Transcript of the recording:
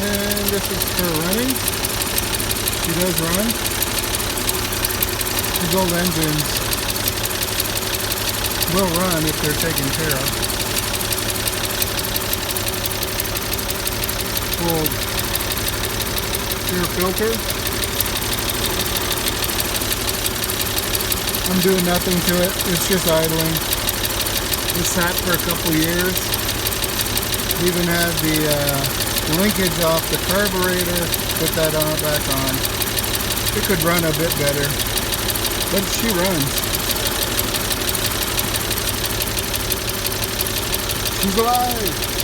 And this is for running. She does run. These old engines will run if they're taken care of. Full air filter. I'm doing nothing to it. It's just idling. It sat for a couple years. Even had the linkage off the carburetor. Put that on back on. It could run a bit better, but she runs. She's alive.